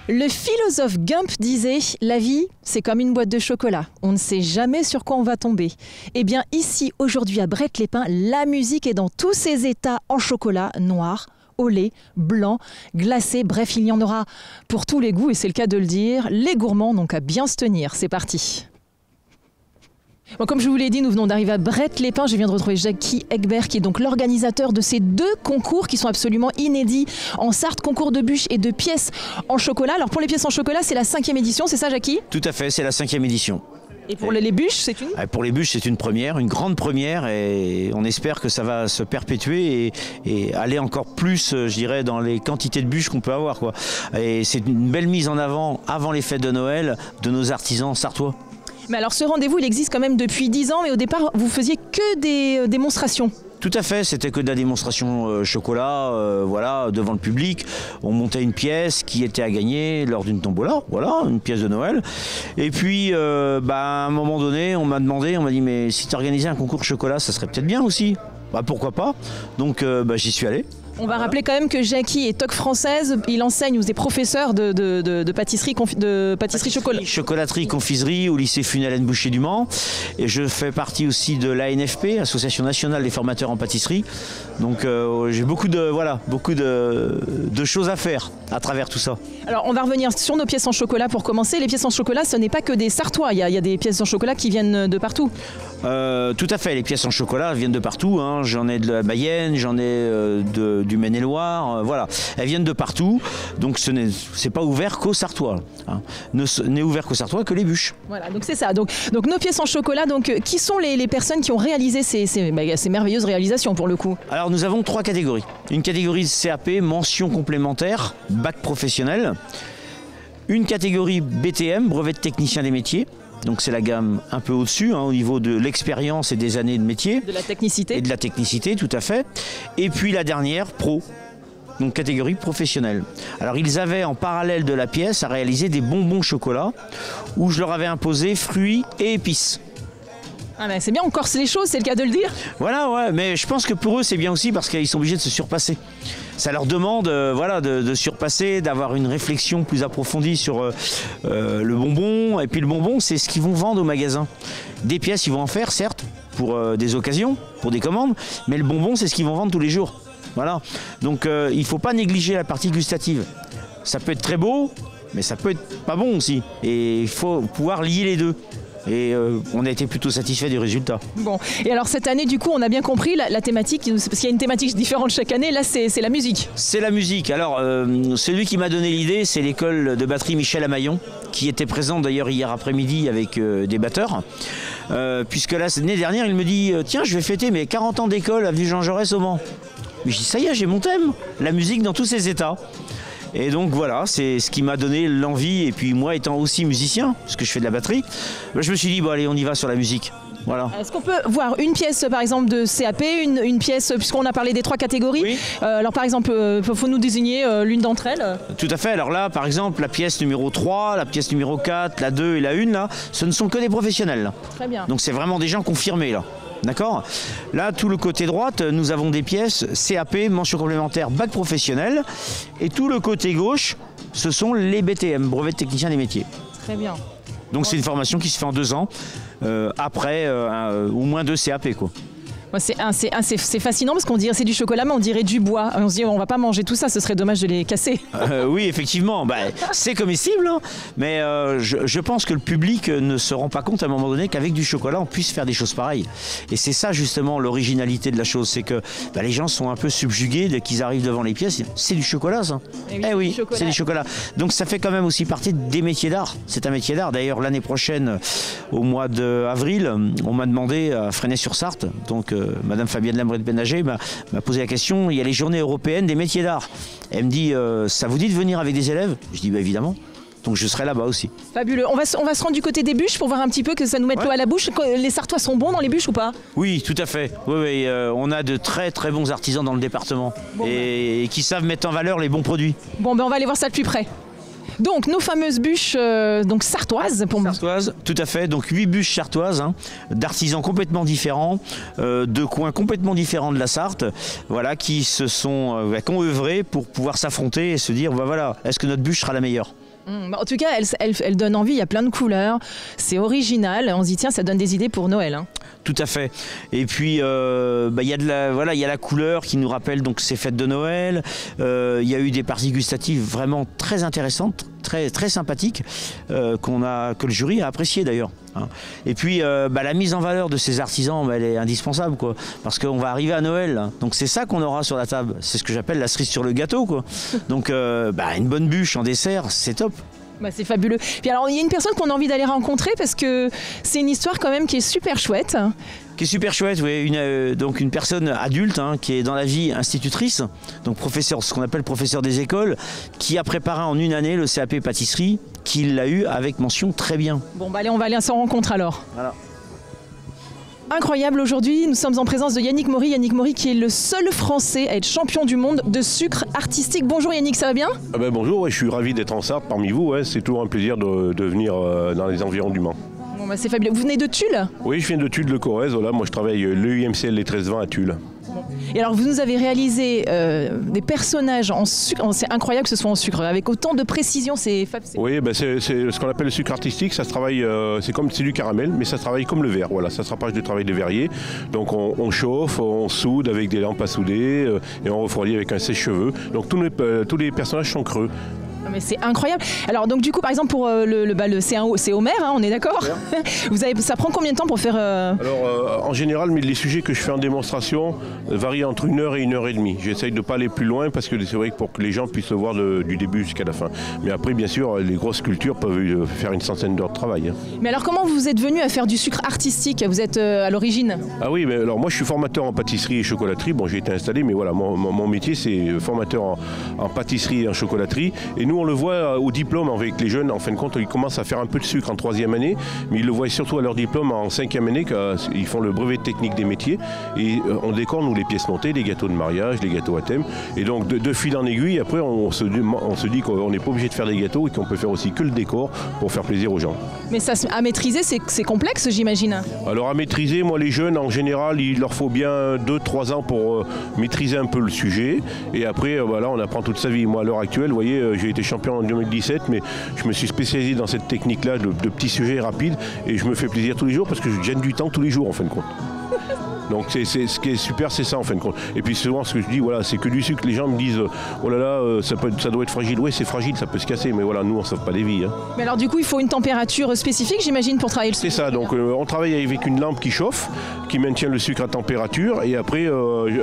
Le philosophe Gump disait « La vie, c'est comme une boîte de chocolat. On ne sait jamais sur quoi on va tomber. » Eh bien ici, aujourd'hui à Bret-les-Pins, la musique est dans tous ses états en chocolat, noir, au lait, blanc, glacé. Bref, il y en aura pour tous les goûts et c'est le cas de le dire. Les gourmands n'ont qu'à bien se tenir. C'est parti. Bon, comme je vous l'ai dit, nous venons d'arriver à Bret-les-Pins. Je viens de retrouver Jackie Egbert, qui est donc l'organisateur de ces deux concours qui sont absolument inédits en Sarthe, concours de bûches et de pièces en chocolat. Alors pour les pièces en chocolat, c'est la 5e édition, c'est ça Jackie? Tout à fait, c'est la 5e édition. Et pour les bûches, c'est une? Pour les bûches, c'est une première, une grande première, et on espère que ça va se perpétuer et aller encore plus, je dirais, dans les quantités de bûches qu'on peut avoir, quoi. Et c'est une belle mise en avant les fêtes de Noël, de nos artisans sartois. Mais alors ce rendez-vous, il existe quand même depuis 10 ans, mais au départ, vous faisiez que des démonstrations. Tout à fait, c'était que de la démonstration chocolat, voilà, devant le public. On montait une pièce qui était à gagner lors d'une tombola, voilà, une pièce de Noël. Et puis, à un moment donné, on m'a dit, mais si tu organisais un concours de chocolat, ça serait peut-être bien aussi. Bah pourquoi pas. Donc j'y suis allé. On va rappeler quand même que Jackie est toc française, il enseigne, vous êtes professeur de pâtisserie, chocolat. Chocolaterie, confiserie au lycée Funalen Boucher du Mans. Et je fais partie aussi de l'ANFP, Association nationale des formateurs en pâtisserie. Donc j'ai beaucoup de choses à faire à travers tout ça. Alors on va revenir sur nos pièces en chocolat pour commencer. Les pièces en chocolat, ce n'est pas que des Sartois, il y a des pièces en chocolat qui viennent de partout. Tout à fait, les pièces en chocolat viennent de partout, hein. J'en ai de la Mayenne, j'en ai du Maine-et-Loire, voilà. Elles viennent de partout, donc c'est pas ouvert qu'aux Sartois, hein. N'est ouvert qu'aux Sartois que les bûches. Voilà, donc c'est ça. Donc nos pièces en chocolat, donc qui sont les personnes qui ont réalisé ces merveilleuses réalisations pour le coup? Alors nous avons 3 catégories. Une catégorie CAP, mention complémentaire, bac professionnel. Une catégorie BTM, brevet de technicien des métiers. Donc c'est la gamme un peu au-dessus, hein, au niveau de l'expérience et des années de métier. De la technicité. Et de la technicité, tout à fait. Et puis la dernière, pro, donc catégorie professionnelle. Alors ils avaient en parallèle de la pièce à réaliser des bonbons chocolat où je leur avais imposé fruits et épices. Ah ben c'est bien, on corse les choses, c'est le cas de le dire. Voilà, ouais, mais je pense que pour eux c'est bien aussi parce qu'ils sont obligés de se surpasser. Ça leur demande de surpasser, d'avoir une réflexion plus approfondie sur le bonbon. Et puis le bonbon, c'est ce qu'ils vont vendre au magasin. Des pièces, ils vont en faire, certes, pour des occasions, pour des commandes, mais le bonbon, c'est ce qu'ils vont vendre tous les jours. Voilà. Donc il ne faut pas négliger la partie gustative. Ça peut être très beau, mais ça peut être pas bon aussi. Et il faut pouvoir lier les deux. Et on a été plutôt satisfait du résultat. Bon, et alors cette année, du coup, on a bien compris la thématique, parce qu'il y a une thématique différente chaque année, là c'est la musique. C'est la musique. Alors, celui qui m'a donné l'idée, c'est l'école de batterie Michel Amaillon, qui était présente d'ailleurs hier après-midi avec des batteurs. Puisque l'année dernière, il me dit « Tiens, je vais fêter mes 40 ans d'école avenue Jean Jaurès au Mans. » Mais je dis « Ça y est, j'ai mon thème, la musique dans tous ses états. » Et donc voilà, c'est ce qui m'a donné l'envie. Et puis moi étant aussi musicien, parce que je fais de la batterie, je me suis dit, bon allez, on y va sur la musique. Voilà. Est-ce qu'on peut voir une pièce par exemple de CAP, une pièce, puisqu'on a parlé des 3 catégories, oui. Alors par exemple, faut nous désigner l'une d'entre elles. Tout à fait, alors là par exemple, la pièce numéro 3, la pièce numéro 4, la 2 et la 1, là, ce ne sont que des professionnels. Là. Très bien. Donc c'est vraiment des gens confirmés là. D'accord. Là, tout le côté droite, nous avons des pièces CAP, mention complémentaire, bac professionnel. Et tout le côté gauche, ce sont les BTM, brevet de technicien des métiers. Très bien. Donc c'est une formation qui se fait en 2 ans, après au moins 2 CAP, quoi. C'est fascinant parce qu'on dirait c'est du chocolat, mais on dirait du bois. On se dit on va pas manger tout ça, ce serait dommage de les casser. Oui, effectivement, c'est comestible, hein, mais je pense que le public ne se rend pas compte à un moment donné qu'avec du chocolat, on puisse faire des choses pareilles. Et c'est ça justement l'originalité de la chose, c'est que les gens sont un peu subjugués dès qu'ils arrivent devant les pièces. C'est du chocolat, ça. Eh oui, c'est du chocolat. Donc ça fait quand même aussi partie des métiers d'art. C'est un métier d'art. D'ailleurs, l'année prochaine, au mois d'avril, on m'a demandé à Fresnay-sur-Sarthe, donc Madame Fabienne Lambré-Benager m'a posé la question, il y a les journées européennes des métiers d'art. Elle me dit, ça vous dit de venir avec des élèves? Je dis, évidemment. Donc je serai là-bas aussi. Fabuleux. On va se rendre du côté des bûches pour voir un petit peu que ça nous mette l'eau à la bouche. Les Sartois sont bons dans les bûches ou pas? Oui, tout à fait. Oui, on a de très très bons artisans dans le département et qui savent mettre en valeur les bons produits. Bon, on va aller voir ça de plus près. Donc nos fameuses bûches sartoises pour moi. Sartoises, tout à fait. Donc 8 bûches sartoises, hein, d'artisans complètement différents, de coins complètement différents de la Sarthe, voilà, qui se sont qui ont œuvré pour pouvoir s'affronter et se dire voilà, est-ce que notre bûche sera la meilleure? En tout cas, elle donne envie, il y a plein de couleurs, c'est original, on se dit tiens, ça donne des idées pour Noël. Hein. Tout à fait. Et puis, il y a la couleur qui nous rappelle donc ces fêtes de Noël. Il y a eu des parties gustatives vraiment très intéressantes, très, très sympathiques, que le jury a apprécié d'ailleurs. Hein. Et puis, la mise en valeur de ces artisans, elle est indispensable, quoi, parce qu'on va arriver à Noël. Hein. Donc, c'est ça qu'on aura sur la table. C'est ce que j'appelle la cerise sur le gâteau, quoi. Donc, une bonne bûche en dessert, c'est top. C'est fabuleux. Puis alors, il y a une personne qu'on a envie d'aller rencontrer parce que c'est une histoire quand même qui est super chouette. Qui est super chouette, oui. Donc une personne adulte qui est dans la vie institutrice, donc professeur, ce qu'on appelle professeur des écoles, qui a préparé en une année le CAP pâtisserie, qui l'a eu avec mention très bien. Bon, allez, on va aller à sa rencontre alors. Voilà. Incroyable, aujourd'hui, nous sommes en présence de Yannick Maury. Yannick Maury qui est le seul Français à être champion du monde de sucre artistique. Bonjour Yannick, ça va bien ? Bonjour, je suis ravi d'être en Sarthe parmi vous. C'est toujours un plaisir de venir dans les environs du Mans. C'est fabuleux. Vous venez de Tulle ? Oui, je viens de Tulle-le-Corrèze. Voilà, moi je travaille l'EUMCL les 13-20 à Tulle. Et alors vous nous avez réalisé des personnages en sucre, c'est incroyable que ce soit en sucre, avec autant de précision, c'est Oui, c'est ce qu'on appelle le sucre artistique, ça se travaille, c'est du caramel, mais ça se travaille comme le verre, voilà, ça se rapproche du travail de verrier. Donc on chauffe, on soude avec des lampes à souder et on refroidit avec un sèche-cheveux. Donc tous les personnages sont creux. Mais c'est incroyable. Alors donc du coup par exemple pour c'est Homer, hein, on est d'accord. Ça prend combien de temps pour faire Alors en général, mais les sujets que je fais en démonstration varient entre 1 heure et 1 heure et demie. J'essaye de ne pas aller plus loin parce que c'est vrai que pour que les gens puissent le voir du début jusqu'à la fin. Mais après bien sûr les grosses sculptures peuvent faire une centaine d'heures de travail. Hein. Mais alors comment vous êtes venu à faire du sucre artistique ? Vous êtes à l'origine ? Ah oui, mais alors moi je suis formateur en pâtisserie et chocolaterie. Bon, j'ai été installé, mais voilà, mon métier c'est formateur en pâtisserie et en chocolaterie. Et nous on le voit au diplôme avec les jeunes, en fin de compte ils commencent à faire un peu de sucre en 3e année, mais ils le voient surtout à leur diplôme en 5e année qu'ils font le brevet technique des métiers et on décore nous les pièces montées, les gâteaux de mariage, les gâteaux à thème, et donc de fil en aiguille après on se dit qu'on n'est pas obligé de faire des gâteaux et qu'on peut faire aussi que le décor pour faire plaisir aux gens. Mais ça à maîtriser c'est complexe j'imagine. Alors à maîtriser, moi les jeunes en général il leur faut bien 2-3 ans pour maîtriser un peu le sujet et après voilà on apprend toute sa vie. Moi à l'heure actuelle vous voyez j'ai été champion en 2017, mais je me suis spécialisé dans cette technique-là de petits sujets rapides et je me fais plaisir tous les jours parce que je gagne du temps tous les jours en fin de compte. Donc ce qui est super, c'est ça en fin de compte. Et puis souvent ce que je dis, voilà, c'est que du sucre. Les gens me disent, oh là là, ça doit être fragile. Oui, c'est fragile, ça peut se casser, mais voilà, nous on ne sauve pas des vies. Hein. Mais alors du coup, il faut une température spécifique, j'imagine, pour travailler le sucre. C'est ça. Donc on travaille avec une lampe qui chauffe, qui maintient le sucre à température. Et après,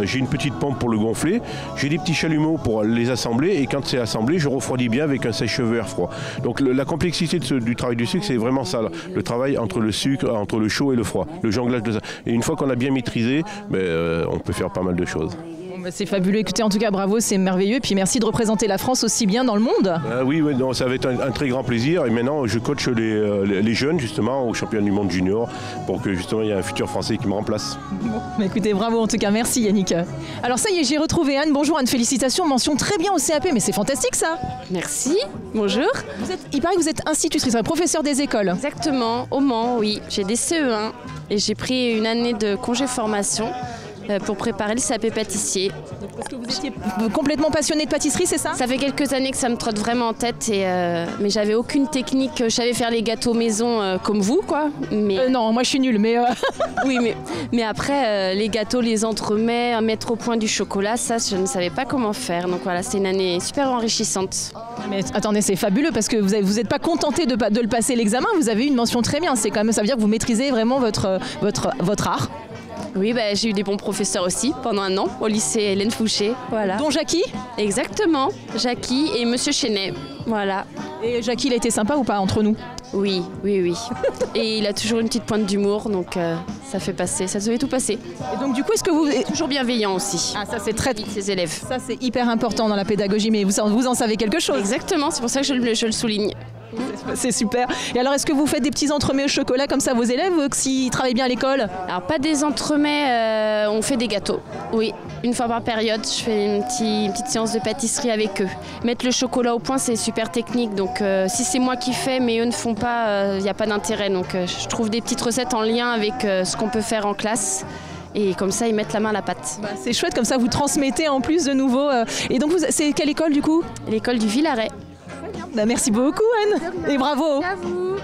j'ai une petite pompe pour le gonfler. J'ai des petits chalumeaux pour les assembler. Et quand c'est assemblé, je refroidis bien avec un sèche-cheveux air froid. Donc la complexité du travail du sucre, c'est vraiment ça. Là. Le travail entre le sucre, entre le chaud et le froid. Le jonglage de ça. Et une fois qu'on a bien maîtrisé, on peut faire pas mal de choses. C'est fabuleux. Écoutez, en tout cas, bravo, c'est merveilleux. Et puis merci de représenter la France aussi bien dans le monde. Oui, non, ça va être un très grand plaisir. Et maintenant, je coach les jeunes, justement, au championnat du monde junior, pour que, justement, il y ait un futur Français qui me remplace. Bon, écoutez, bravo en tout cas. Merci, Yannick. Alors ça y est, j'ai retrouvé Anne. Bonjour Anne, félicitations. Mention très bien au CAP. Mais c'est fantastique, ça. Merci. Bonjour. Il paraît que vous êtes institutrice, professeur des écoles. Exactement, au Mans, oui. J'ai des CE1 et j'ai pris une année de congé formation pour préparer le CAP pâtissier. Parce que vous étiez complètement passionné de pâtisserie, c'est ça ? Ça fait quelques années que ça me trotte vraiment en tête, mais j'avais aucune technique. Je savais faire les gâteaux maison comme vous, quoi. Mais... non, moi je suis nulle, mais... Oui, mais après, les gâteaux, les entremets, mettre au point du chocolat, ça, je ne savais pas comment faire. Donc voilà, c'est une année super enrichissante. Mais attendez, c'est fabuleux parce que vous n'êtes pas contenté de le passer l'examen, vous avez eu une mention très bien. C'est quand même, ça veut dire que vous maîtrisez vraiment votre art. Oui, j'ai eu des bons professeurs aussi pendant un an au lycée Hélène Fouché. Voilà. Dont Jackie ? Exactement, Jackie et Monsieur Chenet. Voilà. Et Jackie, il a été sympa ou pas entre nous ? Oui. Et il a toujours une petite pointe d'humour, donc ça devait tout passer. Et donc du coup, est-ce que vous êtes toujours bienveillant aussi ? Ah, ça c'est très ses élèves. Ça c'est hyper important dans la pédagogie, mais vous en savez quelque chose. Exactement, c'est pour ça que je le souligne. C'est super. Et alors, est-ce que vous faites des petits entremets au chocolat comme ça à vos élèves s'ils travaillent bien à l'école ? Alors, pas des entremets, on fait des gâteaux. Oui, une fois par période, je fais une petite séance de pâtisserie avec eux. Mettre le chocolat au point, c'est super technique. Donc, si c'est moi qui fais, mais eux ne font pas, il n'y a pas d'intérêt. Donc, je trouve des petites recettes en lien avec ce qu'on peut faire en classe. Et comme ça, ils mettent la main à la pâte. C'est chouette, comme ça, vous transmettez en plus de nouveau. Et donc, c'est quelle école du coup ? L'école du Villaret. Bah, merci beaucoup Anne et bravo. À vous.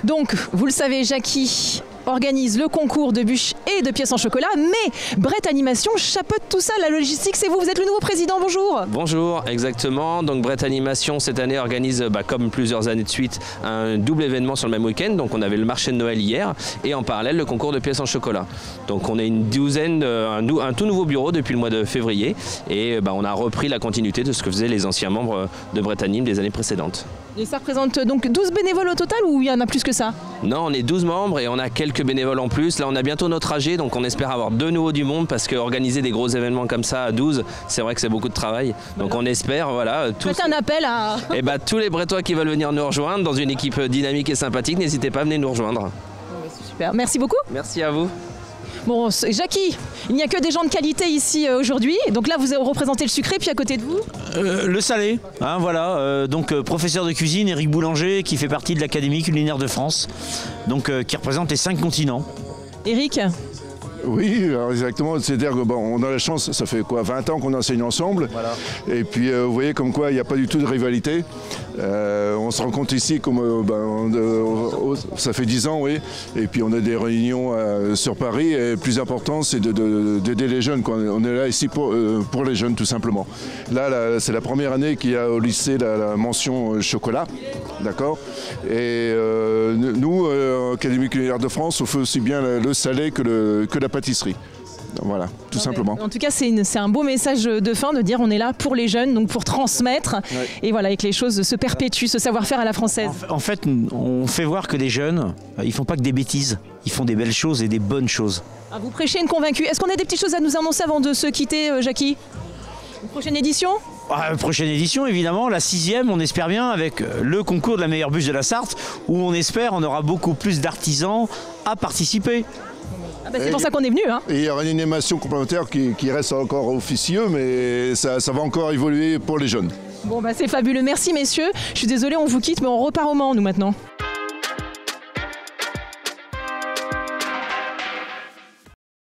Donc, vous le savez, Jackie organise le concours de bûches et de pièces en chocolat, mais Brett Animation chapeaute tout ça, la logistique, c'est vous, vous êtes le nouveau président, bonjour. Bonjour, exactement. Donc Brett Animation cette année organise, comme plusieurs années de suite, un double événement sur le même week-end. Donc on avait le marché de Noël hier et en parallèle le concours de pièces en chocolat. Donc on est une douzaine, un tout nouveau bureau depuis le mois de février et on a repris la continuité de ce que faisaient les anciens membres de Brett Anim des années précédentes. Et ça représente donc 12 bénévoles au total ou il y en a plus que ça? Non, on est 12 membres et on a quelques bénévoles en plus. Là, on a bientôt notre AG, donc on espère avoir de nouveau du monde parce qu'organiser des gros événements comme ça à 12, c'est vrai que c'est beaucoup de travail. Donc on espère, Faites un appel à... tous les Brettois qui veulent venir nous rejoindre dans une équipe dynamique et sympathique, n'hésitez pas à venir nous rejoindre. Super, merci beaucoup. Merci à vous. Bon, Jackie, il n'y a que des gens de qualité ici aujourd'hui. Donc là, vous représentez le sucré, puis à côté de vous Le salé, donc professeur de cuisine, Éric Boulanger, qui fait partie de l'Académie culinaire de France, donc qui représente les 5 continents. Éric? Oui, alors exactement. C'est-à-dire qu'on a la chance, ça fait 20 ans qu'on enseigne ensemble. Voilà. Et puis vous voyez comme quoi il n'y a pas du tout de rivalité. On se rencontre ici comme ça fait 10 ans, oui. Et puis on a des réunions sur Paris. Et le plus important, c'est d'aider les jeunes. On est là ici pour les jeunes, tout simplement. Là c'est la première année qu'il y a au lycée la mention chocolat. D'accord. Et nous, Académie culinaire de France, on fait aussi bien le salé que la pâtisserie. Voilà, tout simplement. En tout cas, c'est un beau message de fin de dire on est là pour les jeunes, donc pour transmettre, et voilà, et que les choses se perpétuent, ce savoir-faire à la française. En fait, on fait voir que les jeunes, ils font pas que des bêtises, ils font des belles choses et des bonnes choses. Ah, vous prêchez une convaincue. Est-ce qu'on a des petites choses à nous annoncer avant de se quitter, Jackie? Une prochaine édition? Prochaine édition, évidemment, la 6e, on espère bien, avec le concours de la meilleure bûche de la Sarthe, où on espère on aura beaucoup plus d'artisans à participer. C'est pour ça qu'on est venu. Et il y aura une animation complémentaire qui reste encore officieux, mais ça va encore évoluer pour les jeunes. Bon, c'est fabuleux. Merci, messieurs. Je suis désolée, on vous quitte, mais on repart au Mans, nous, maintenant.